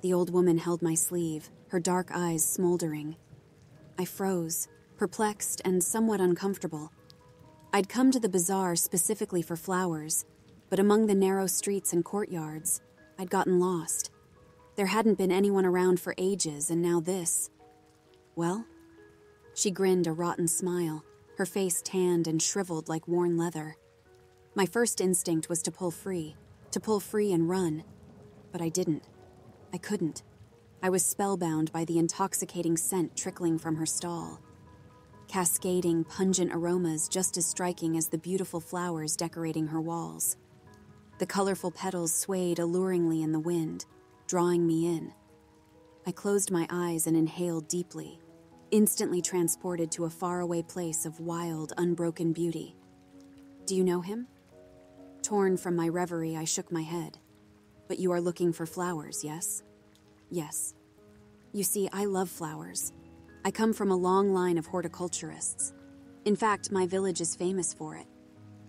The old woman held my sleeve, her dark eyes smoldering. I froze, perplexed and somewhat uncomfortable. I'd come to the bazaar specifically for flowers, but among the narrow streets and courtyards, I'd gotten lost. There hadn't been anyone around for ages, and now this. Well? She grinned a rotten smile, her face tanned and shriveled like worn leather. My first instinct was to pull free and run, but I didn't. I couldn't. I was spellbound by the intoxicating scent trickling from her stall. Cascading, pungent aromas just as striking as the beautiful flowers decorating her walls. The colorful petals swayed alluringly in the wind, drawing me in. I closed my eyes and inhaled deeply, instantly transported to a faraway place of wild, unbroken beauty. Do you know him? Torn from my reverie, I shook my head. But you are looking for flowers, yes? Yes. You see, I love flowers. I come from a long line of horticulturists. In fact, my village is famous for it.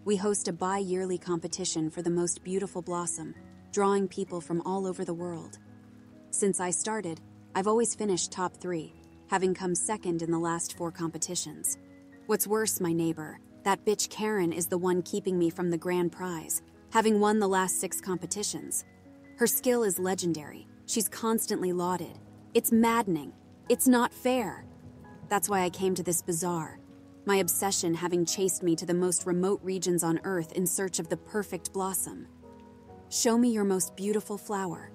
We host a bi-yearly competition for the most beautiful blossom, drawing people from all over the world. Since I started, I've always finished top 3, having come second in the last 4 competitions. What's worse, my neighbor, that bitch Karen is the one keeping me from the grand prize, having won the last 6 competitions. Her skill is legendary. She's constantly lauded. It's maddening. It's not fair. That's why I came to this bazaar, my obsession having chased me to the most remote regions on Earth in search of the perfect blossom. Show me your most beautiful flower,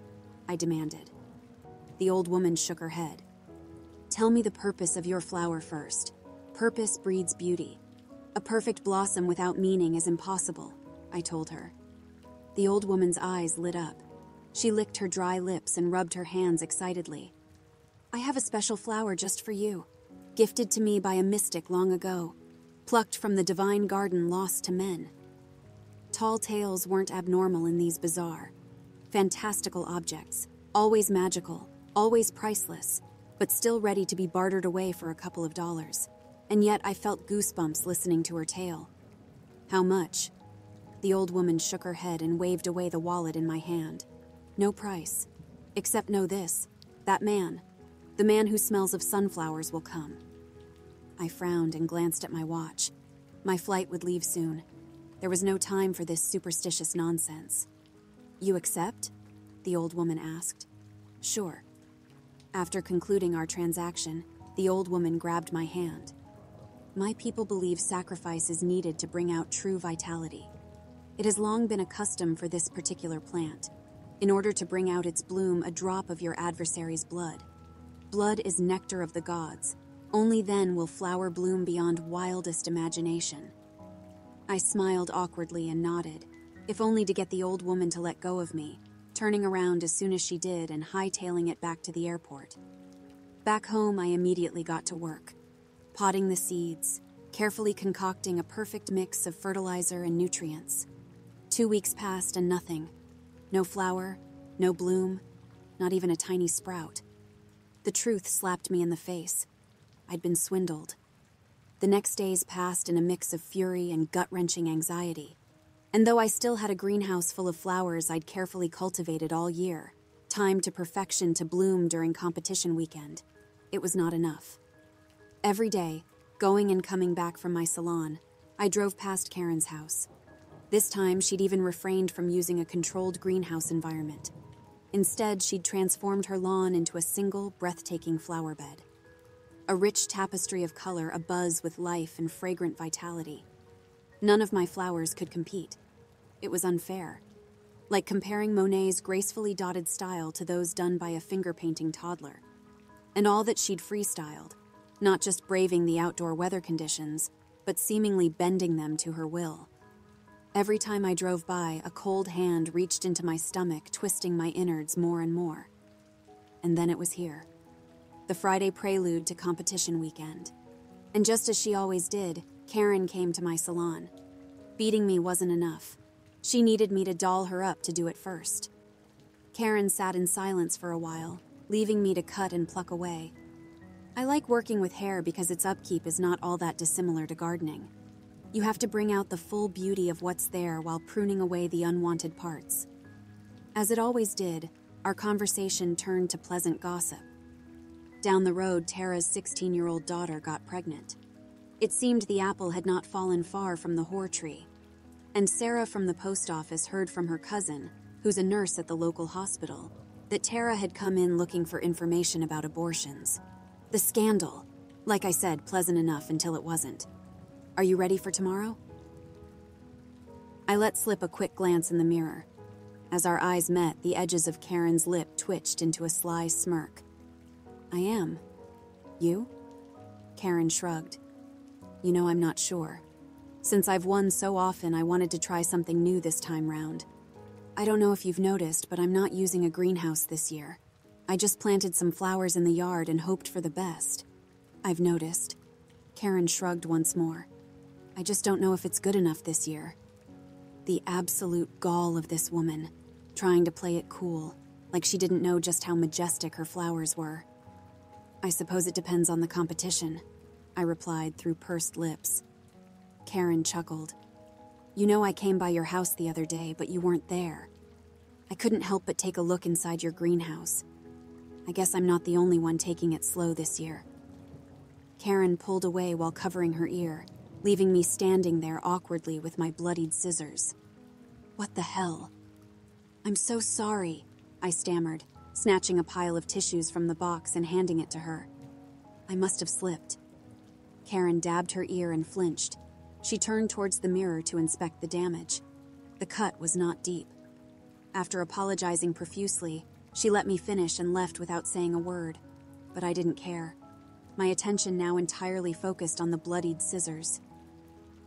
I demanded. The old woman shook her head. Tell me the purpose of your flower first. Purpose breeds beauty. A perfect blossom without meaning is impossible, I told her. The old woman's eyes lit up. She licked her dry lips and rubbed her hands excitedly. I have a special flower just for you, gifted to me by a mystic long ago, plucked from the divine garden lost to men. Tall tales weren't abnormal in these bizarre, fantastical objects, always magical, always priceless, but still ready to be bartered away for a couple of dollars. And yet I felt goosebumps listening to her tale. How much? The old woman shook her head and waved away the wallet in my hand. No price. Except know this, that man, the man who smells of sunflowers will come. I frowned and glanced at my watch. My flight would leave soon. There was no time for this superstitious nonsense. You accept? The old woman asked. Sure. After concluding our transaction, the old woman grabbed my hand. My people believe sacrifice is needed to bring out true vitality. It has long been a custom for this particular plant. In order to bring out its bloom, a drop of your adversary's blood. Blood is nectar of the gods. Only then will flower bloom beyond wildest imagination. I smiled awkwardly and nodded, if only to get the old woman to let go of me, turning around as soon as she did and hightailing it back to the airport. Back home, I immediately got to work, potting the seeds, carefully concocting a perfect mix of fertilizer and nutrients. 2 weeks passed and nothing. No flower, no bloom, not even a tiny sprout. The truth slapped me in the face. I'd been swindled. The next days passed in a mix of fury and gut-wrenching anxiety. And though I still had a greenhouse full of flowers I'd carefully cultivated all year, timed to perfection to bloom during competition weekend, it was not enough. Every day, going and coming back from my salon, I drove past Karen's house. This time, she'd even refrained from using a controlled greenhouse environment. Instead, she'd transformed her lawn into a single, breathtaking flower bed. A rich tapestry of color abuzz with life and fragrant vitality. None of my flowers could compete. It was unfair. Like comparing Monet's gracefully dotted style to those done by a finger-painting toddler. And all that she'd freestyled, not just braving the outdoor weather conditions, but seemingly bending them to her will. Every time I drove by, a cold hand reached into my stomach, twisting my innards more and more. And then it was here. The Friday prelude to competition weekend. And just as she always did, Karen came to my salon. Beating me wasn't enough. She needed me to doll her up to do it first. Karen sat in silence for a while, leaving me to cut and pluck away. I like working with hair because its upkeep is not all that dissimilar to gardening. You have to bring out the full beauty of what's there while pruning away the unwanted parts. As it always did, Our conversation turned to pleasant gossip. Down the road, Tara's 16-year-old daughter got pregnant. It seemed the apple had not fallen far from the whore tree. And Sarah from the post office heard from her cousin, who's a nurse at the local hospital, that Tara had come in looking for information about abortions. The scandal. Like I said, pleasant enough until it wasn't. Are you ready for tomorrow? I let slip a quick glance in the mirror. As our eyes met, the edges of Karen's lip twitched into a sly smirk. I am. You? Karen shrugged. You know, I'm not sure. Since I've won so often, I wanted to try something new this time round. I don't know if you've noticed, but I'm not using a greenhouse this year. I just planted some flowers in the yard and hoped for the best. I've noticed. Karen shrugged once more. I just don't know if it's good enough this year. The absolute gall of this woman, trying to play it cool, like she didn't know just how majestic her flowers were. I suppose it depends on the competition, I replied through pursed lips. Karen chuckled. You know, I came by your house the other day, but you weren't there. I couldn't help but take a look inside your greenhouse. I guess I'm not the only one taking it slow this year. Karen pulled away while covering her ear, leaving me standing there awkwardly with my bloodied scissors. What the hell? I'm so sorry, I stammered, snatching a pile of tissues from the box and handing it to her. I must have slipped. Karen dabbed her ear and flinched. She turned towards the mirror to inspect the damage. The cut was not deep. After apologizing profusely, she let me finish and left without saying a word. But I didn't care. My attention now entirely focused on the bloodied scissors.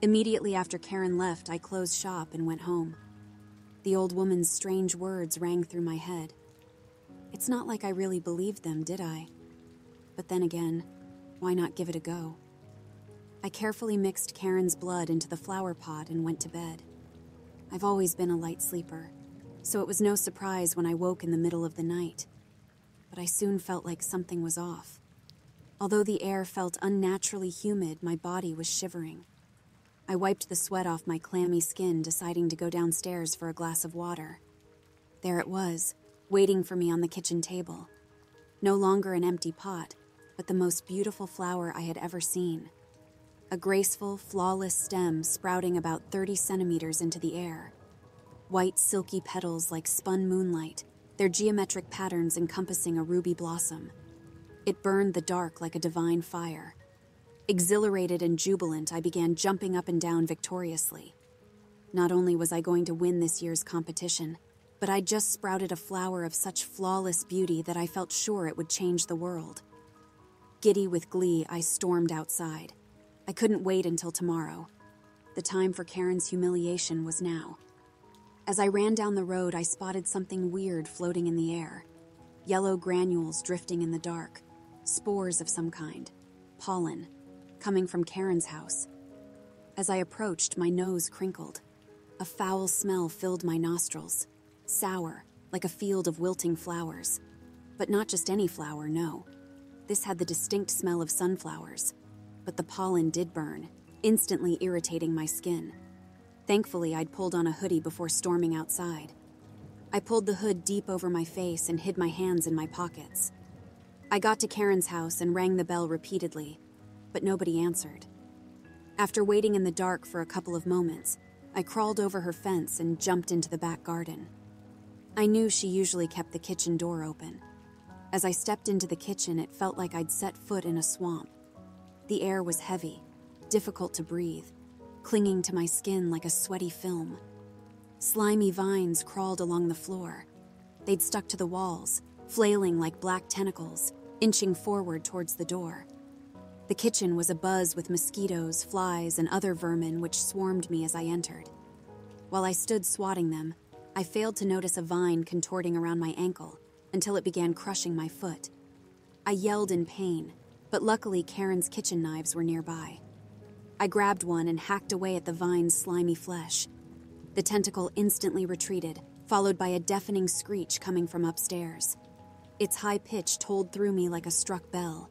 Immediately after Karen left, I closed shop and went home. The old woman's strange words rang through my head. It's not like I really believed them, did I? But then again, why not give it a go? I carefully mixed Karen's blood into the flower pot and went to bed. I've always been a light sleeper, so it was no surprise when I woke in the middle of the night. But I soon felt like something was off. Although the air felt unnaturally humid, my body was shivering. I wiped the sweat off my clammy skin, deciding to go downstairs for a glass of water. There it was, waiting for me on the kitchen table. No longer an empty pot, but the most beautiful flower I had ever seen. A graceful, flawless stem sprouting about 30 centimeters into the air. White, silky petals like spun moonlight, their geometric patterns encompassing a ruby blossom. It burned the dark like a divine fire. Exhilarated and jubilant, I began jumping up and down victoriously. Not only was I going to win this year's competition, but I'd just sprouted a flower of such flawless beauty that I felt sure it would change the world. Giddy with glee, I stormed outside. I couldn't wait until tomorrow. The time for Karen's humiliation was now. As I ran down the road, I spotted something weird floating in the air. Yellow granules drifting in the dark. Spores of some kind. Pollen. Coming from Karen's house. As I approached, my nose crinkled. A foul smell filled my nostrils. Sour, like a field of wilting flowers. But not just any flower, no. This had the distinct smell of sunflowers. But the pollen did burn, instantly irritating my skin. Thankfully, I'd pulled on a hoodie before storming outside. I pulled the hood deep over my face and hid my hands in my pockets. I got to Karen's house and rang the bell repeatedly, but nobody answered. After waiting in the dark for a couple of moments, I crawled over her fence and jumped into the back garden. I knew she usually kept the kitchen door open. As I stepped into the kitchen, it felt like I'd set foot in a swamp. The air was heavy, difficult to breathe, clinging to my skin like a sweaty film. Slimy vines crawled along the floor. They'd stuck to the walls, flailing like black tentacles, inching forward towards the door. The kitchen was abuzz with mosquitoes, flies, and other vermin which swarmed me as I entered. While I stood swatting them, I failed to notice a vine contorting around my ankle until it began crushing my foot. I yelled in pain, but luckily Karen's kitchen knives were nearby. I grabbed one and hacked away at the vine's slimy flesh. The tentacle instantly retreated, followed by a deafening screech coming from upstairs. Its high pitch tolled through me like a struck bell.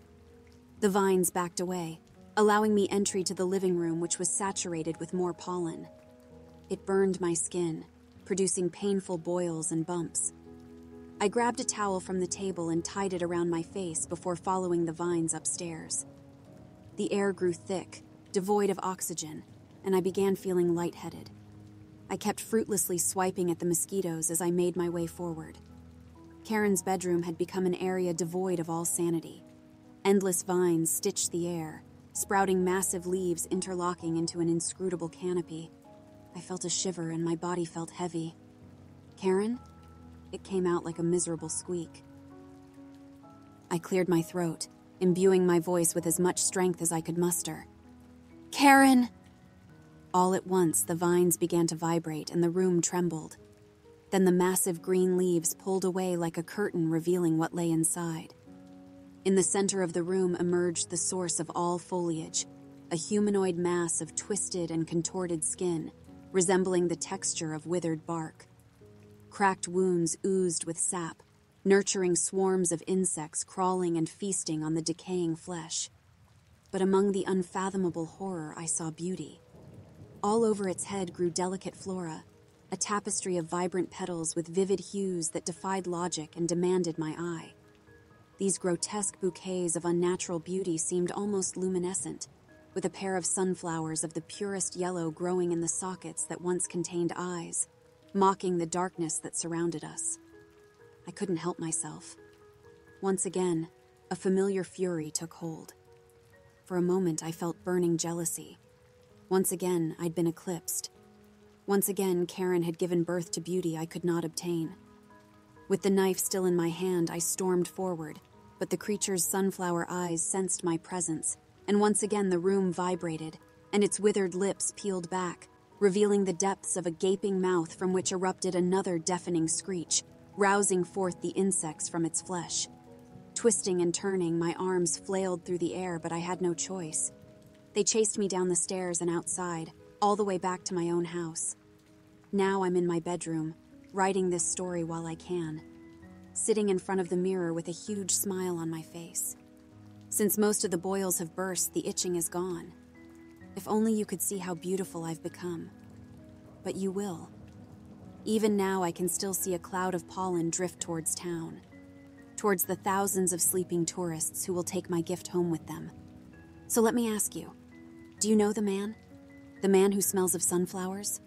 The vines backed away, allowing me entry to the living room, which was saturated with more pollen. It burned my skin, producing painful boils and bumps. I grabbed a towel from the table and tied it around my face before following the vines upstairs. The air grew thick, devoid of oxygen, and I began feeling lightheaded. I kept fruitlessly swiping at the mosquitoes as I made my way forward. Karen's bedroom had become an area devoid of all sanity. Endless vines stitched the air, sprouting massive leaves interlocking into an inscrutable canopy. I felt a shiver and my body felt heavy. "Karen?" It came out like a miserable squeak. I cleared my throat, imbuing my voice with as much strength as I could muster. "Karen!" All at once, the vines began to vibrate and the room trembled. Then the massive green leaves pulled away like a curtain, revealing what lay inside. In the center of the room emerged the source of all foliage, a humanoid mass of twisted and contorted skin, resembling the texture of withered bark. Cracked wounds oozed with sap, nurturing swarms of insects crawling and feasting on the decaying flesh. But among the unfathomable horror, I saw beauty. All over its head grew delicate flora, a tapestry of vibrant petals with vivid hues that defied logic and demanded my eye. These grotesque bouquets of unnatural beauty seemed almost luminescent, with a pair of sunflowers of the purest yellow growing in the sockets that once contained eyes, mocking the darkness that surrounded us. I couldn't help myself. Once again, a familiar fury took hold. For a moment, I felt burning jealousy. Once again, I'd been eclipsed. Once again, Karen had given birth to beauty I could not obtain. With the knife still in my hand, I stormed forward, but the creature's sunflower eyes sensed my presence, and once again the room vibrated, and its withered lips peeled back, revealing the depths of a gaping mouth from which erupted another deafening screech, rousing forth the insects from its flesh. Twisting and turning, my arms flailed through the air, but I had no choice. They chased me down the stairs and outside, all the way back to my own house. Now I'm in my bedroom, writing this story while I can, sitting in front of the mirror with a huge smile on my face. Since most of the boils have burst, the itching is gone. If only you could see how beautiful I've become. But you will. Even now, I can still see a cloud of pollen drift towards town, towards the thousands of sleeping tourists who will take my gift home with them. So let me ask you, do you know the man? The man who smells of sunflowers?